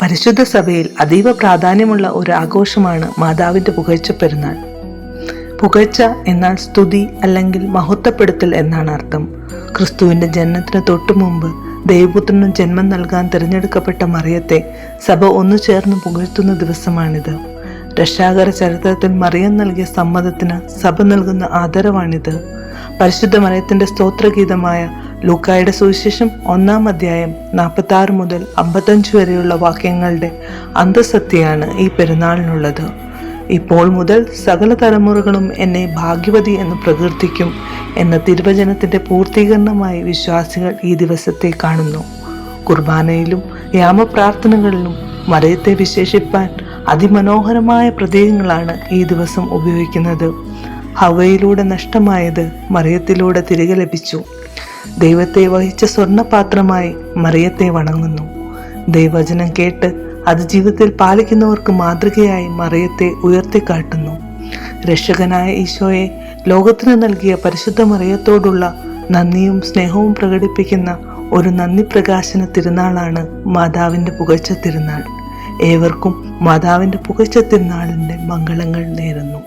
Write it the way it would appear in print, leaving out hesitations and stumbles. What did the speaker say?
പരിശുദ്ധ സഭയിൽ അതീവ പ്രാധാന്യമുള്ള ഒരു ആഘോഷമാണ് മാതാവിന്റെ പുകഴ്ച പെരുന്നാൾ. പുകഴ്ച എന്നാൽ സ്തുതി അല്ലെങ്കിൽ മഹത്വപ്പെടുത്തൽ എന്നാണ് അർത്ഥം. ക്രിസ്തുവിന്റെ ജനനത്തിന് തൊട്ടു മുമ്പ് ദൈവപുത്രന് ജന്മം നൽകാൻ തിരഞ്ഞെടുക്കപ്പെട്ട മറിയത്തെ സഭ ഒന്നു ചേർന്ന് പുകഴ്ത്തുന്ന ദിവസമാണിത്. രക്ഷാകര ചരിത്രത്തിൽ മറിയം നൽകിയ സമ്മതത്തിന് സഭ നൽകുന്ന ആദരവാണിത്. പരിശുദ്ധ മറിയത്തിന്റെ സ്തോത്രഗീതമായ ലൂക്കായുടെ സുവിശേഷം 1-ാം അധ്യായം 46 മുതൽ 55 വരെയുള്ള വാക്യങ്ങളുടെ അന്തസത്തയാണ് ഈ പെരുന്നാളിനുള്ളത്. ഇപ്പോൾ മുതൽ സകല തലമുറകളും എന്നെ ഭാഗ്യവതി എന്ന് പ്രകീർത്തിക്കും എന്ന തിരുവചനത്തിന്റെ പൂർത്തീകരണമായി വിശ്വാസികൾ ഈ ദിവസത്തെ കാണുന്നു. കുർബാനയിലും യാമപ്രാർത്ഥനകളിലും മറിയത്തെ വിശേഷിപ്പാൻ അതിമനോഹരമായ പ്രതീകങ്ങളാണ് ഈ ദിവസം ഉപയോഗിക്കുന്നത്. ഹവയിലൂടെ നഷ്ടമായത് മറിയത്തിലൂടെ തിരികെ ലഭിച്ചു. ദൈവത്തെ വഹിച്ച സ്വർണപാത്രമായി മറിയത്തെ വണങ്ങുന്നു. ദൈവവചനം കേട്ട് അത് ജീവിതത്തിൽ പാലിക്കുന്നവർക്ക് മാതൃകയായി മറിയത്തെ ഉയർത്തിക്കാട്ടുന്നു. രക്ഷകനായ ഈശോയെ ലോകത്തിന് നൽകിയ പരിശുദ്ധ മറിയത്തോടുള്ള നന്ദിയും സ്നേഹവും പ്രകടിപ്പിക്കുന്ന ഒരു നന്ദി പ്രകാശന തിരുനാളാണ് മാതാവിന്റെ പുകഴ്ച തിരുനാൾ. ഏവർക്കും മാതാവിന്റെ പുകഴ്ച തിരുനാളിന്റെ മംഗളങ്ങൾ നേരുന്നു.